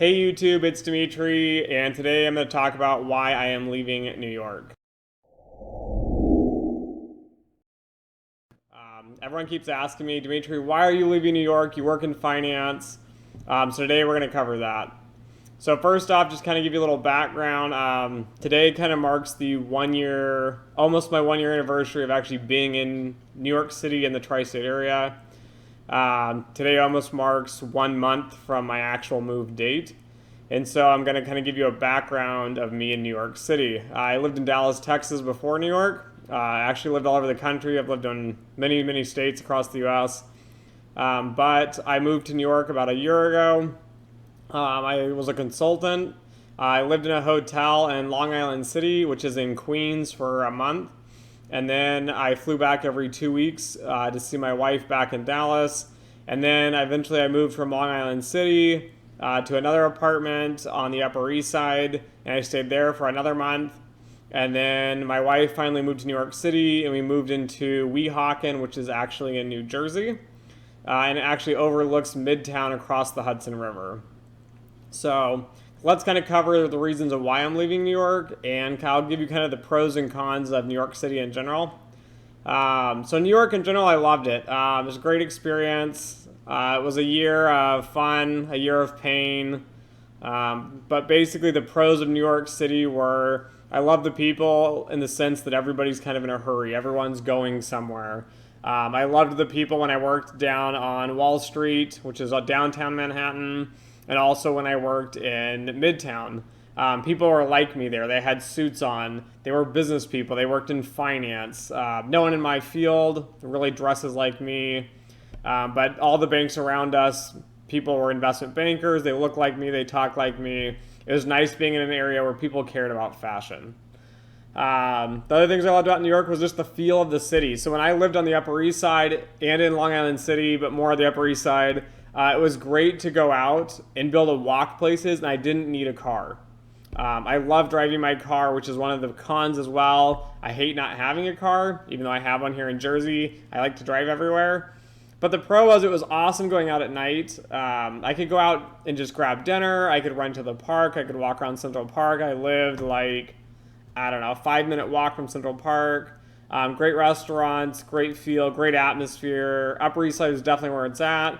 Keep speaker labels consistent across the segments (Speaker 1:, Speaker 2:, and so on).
Speaker 1: Hey YouTube, it's Dimitri, and today I'm going to talk about why I am leaving New York. Everyone keeps asking me, Dimitri, why are you leaving New York? You work in finance. So today we're going to cover that. So first off, just kind of give you a little background. Today kind of marks the almost my 1 year anniversary of actually being in New York City in the tri-state area. Today almost marks 1 month from my actual move date. And so I'm going to kind of give you a background of me in New York City. I lived in Dallas, Texas before New York. I actually lived all over the country. I've lived in many, many states across the U.S. But I moved to New York about a year ago. I was a consultant. I lived in a hotel in Long Island City, which is in Queens, for a month. And then I flew back every 2 weeks to see my wife back in Dallas. And then eventually I moved from Long Island City to another apartment on the Upper East Side, and I stayed there for another month. And then my wife finally moved to New York City, and we moved into Weehawken, which is actually in New Jersey, and it actually overlooks Midtown across the Hudson River. So let's kind of cover the reasons of why I'm leaving New York, and I'll give you kind of the pros and cons of New York City in general. So New York in general, I loved it. It was a great experience. It was a year of fun, a year of pain. But basically the pros of New York City were I love the people in the sense that everybody's kind of in a hurry. Everyone's going somewhere. I loved the people when I worked down on Wall Street, which is downtown Manhattan, and also when I worked in Midtown. People were like me there. They had suits on. They were business people. They worked in finance. No one in my field really dresses like me. But all the banks around us, people were investment bankers. They looked like me. They talked like me. It was nice being in an area where people cared about fashion. The other things I loved about New York was just the feel of the city. So when I lived on the Upper East Side and in Long Island City, but more on the Upper East Side, it was great to go out and be able to walk places, and I didn't need a car. I love driving my car, which is one of the cons as well. I hate not having a car, even though I have one here in Jersey. I like to drive everywhere. But the pro was it was awesome going out at night. I could go out and just grab dinner. I could run to the park. I could walk around Central Park. I lived a 5-minute walk from Central Park. Great restaurants, great feel, great atmosphere. Upper East Side is definitely where it's at.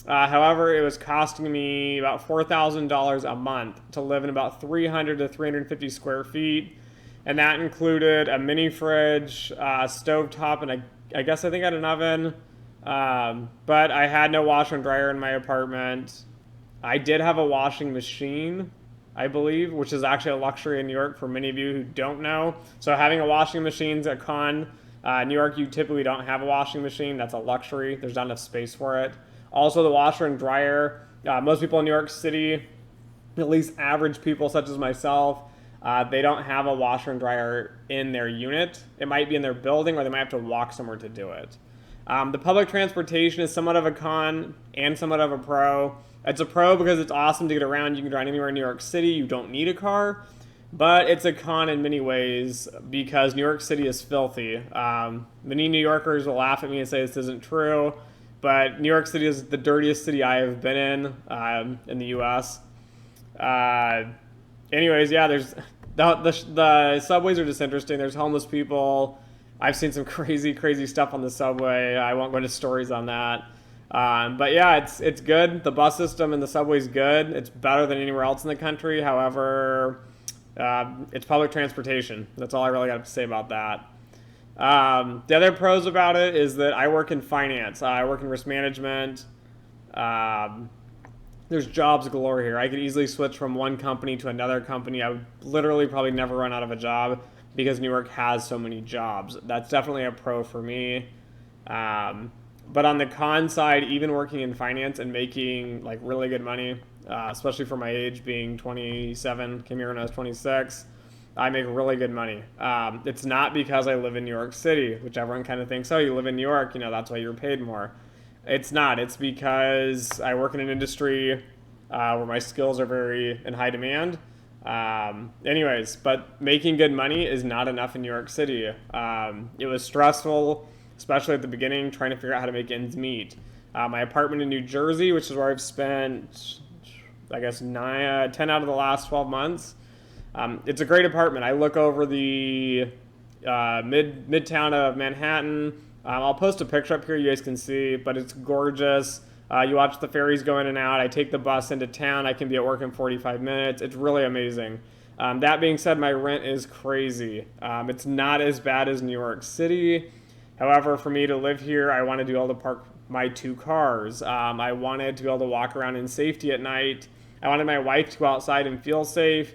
Speaker 1: However, it was costing me about $4,000 a month to live in about 300 to 350 square feet. And that included a mini fridge, stovetop, and I think I had an oven. But I had no washer and dryer in my apartment. I did have a washing machine, I believe, which is actually a luxury in New York for many of you who don't know. So having a washing machine is a con. New York, you typically don't have a washing machine. That's a luxury. There's not enough space for it. Also, the washer and dryer. Most people in New York City, at least average people such as myself, they don't have a washer and dryer in their unit. It might be in their building, or they might have to walk somewhere to do it. The public transportation is somewhat of a con and somewhat of a pro. It's a pro because it's awesome to get around. You can drive anywhere in New York City. You don't need a car. But it's a con in many ways because New York City is filthy. Many New Yorkers will laugh at me and say this isn't true. But New York City is the dirtiest city I have been in the U.S. Anyways, yeah, there's the subways are just interesting. There's homeless people. I've seen some crazy, crazy stuff on the subway. I won't go into stories on that. But yeah, it's good. The bus system and the subway's good. It's better than anywhere else in the country. However, it's public transportation. That's all I really got to say about that. The other pros about it is that I work in finance. I work in risk management. There's jobs galore here. I could easily switch from one company to another company. I would literally probably never run out of a job because New York has so many jobs. That's definitely a pro for me. But on the con side, even working in finance and making really good money, especially for my age, being 27, came here when I was 26, I make really good money. It's not because I live in New York City, which everyone kind of thinks, oh, you live in New York, that's why you're paid more. It's not. It's because I work in an industry where my skills are very in high demand. Anyways, but making good money is not enough in New York City. It was stressful, especially at the beginning, trying to figure out how to make ends meet. My apartment in New Jersey, which is where I've spent I guess 10 out of the last 12 months. It's a great apartment. I look over the midtown of Manhattan. I'll post a picture up here you guys can see, but it's gorgeous. You watch the ferries go in and out. I take the bus into town. I can be at work in 45 minutes. It's really amazing. That being said, my rent is crazy. It's not as bad as New York City. However, for me to live here, I want to be able to park my 2 cars. I wanted to be able to walk around in safety at night. I wanted my wife to go outside and feel safe.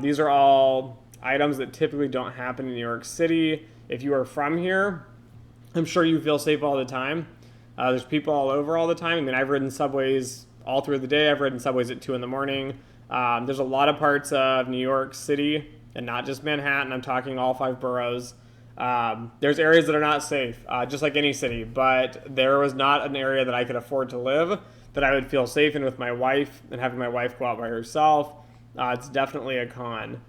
Speaker 1: These are all items that typically don't happen in New York City. If you are from here, I'm sure you feel safe all the time. There's people all over all the time. I mean, I've ridden subways all through the day. I've ridden subways at 2 in the morning. There's a lot of parts of New York City, and not just Manhattan. I'm talking all 5 boroughs. There's areas that are not safe, just like any city, but there was not an area that I could afford to live that I would feel safe in with my wife, and having my wife go out by herself. It's definitely a con.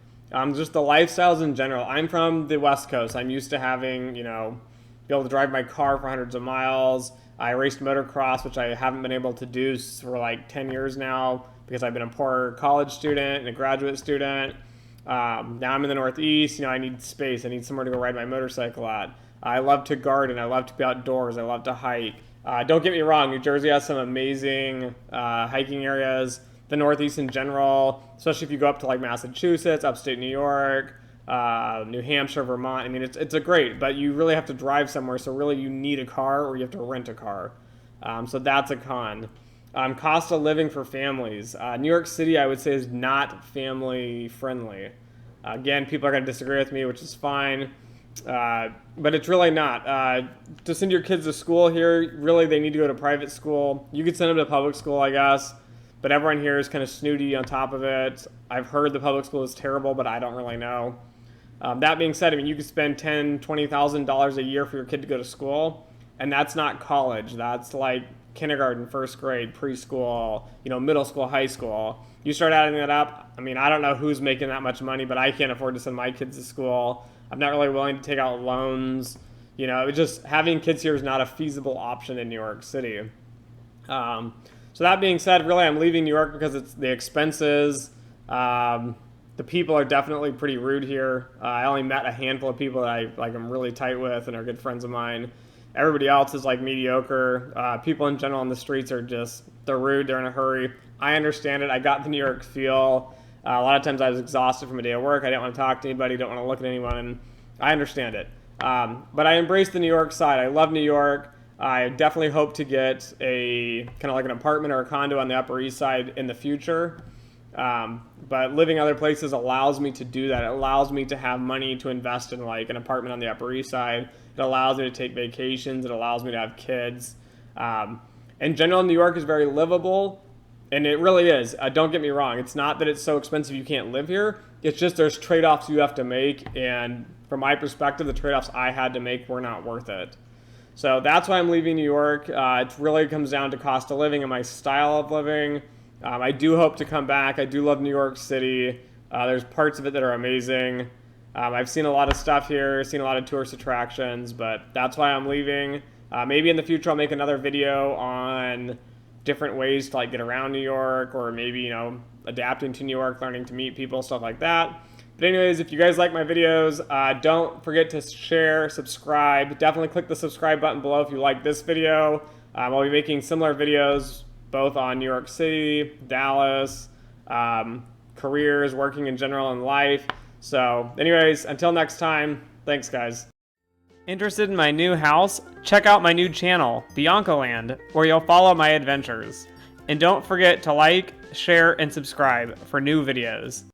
Speaker 1: Just the lifestyles in general. I'm from the West Coast. I'm used to having, be able to drive my car for hundreds of miles. I raced motocross, which I haven't been able to do for like 10 years now because I've been a poor college student and a graduate student. Now I'm in the Northeast. I need space. I need somewhere to go ride my motorcycle at. I love to garden. I love to be outdoors. I love to hike. Don't get me wrong. New Jersey has some amazing hiking areas. The Northeast in general, especially if you go up to like Massachusetts, upstate New York, New Hampshire, Vermont. I mean, it's a great, but you really have to drive somewhere. So really you need a car or you have to rent a car. So that's a con. Cost of living for families. New York City, I would say, is not family friendly. Again, people are going to disagree with me, which is fine. But it's really not. To send your kids to school here, really they need to go to private school. You could send them to public school, I guess. But everyone here is kind of snooty on top of it. I've heard the public school is terrible, but I don't really know. That being said, I mean, you could spend $10,000, $20,000 a year for your kid to go to school, and that's not college. That's like kindergarten, first grade, preschool, middle school, high school. You start adding that up. I mean, I don't know who's making that much money, but I can't afford to send my kids to school. I'm not really willing to take out loans. Just having kids here is not a feasible option in New York City. So that being said, really, I'm leaving New York because it's the expenses. The people are definitely pretty rude here. I only met a handful of people that I'm really tight with and are good friends of mine. Everybody else is like mediocre. People in general on the streets are they're rude, they're in a hurry. I understand it. I got the New York feel. A lot of times I was exhausted from a day of work. I didn't want to talk to anybody, didn't want to look at anyone. I understand it. But I embrace the New York side. I love New York. I definitely hope to get a kind of like an apartment or a condo on the Upper East Side in the future. But living other places allows me to do that. It allows me to have money to invest in like an apartment on the Upper East Side. It allows me to take vacations. It allows me to have kids. In general, New York is very livable, and it really is. Don't get me wrong. It's not that it's so expensive you can't live here. It's just there's trade-offs you have to make, and from my perspective, the trade-offs I had to make were not worth it. So that's why I'm leaving New York. It really comes down to cost of living and my style of living. I do hope to come back. I do love New York City. There's parts of it that are amazing. I've seen a lot of stuff here, seen a lot of tourist attractions, but that's why I'm leaving. Maybe in the future I'll make another video on different ways to like get around New York, or maybe, adapting to New York, learning to meet people, stuff like that. But anyways, if you guys like my videos, don't forget to share, subscribe. Definitely click the subscribe button below if you like this video. I'll be making similar videos both on New York City, Dallas, careers, working in general in life. So anyways, until next time, thanks guys. Interested in my new house? Check out my new channel, Biancoland, where you'll follow my adventures. And don't forget to like, share, and subscribe for new videos.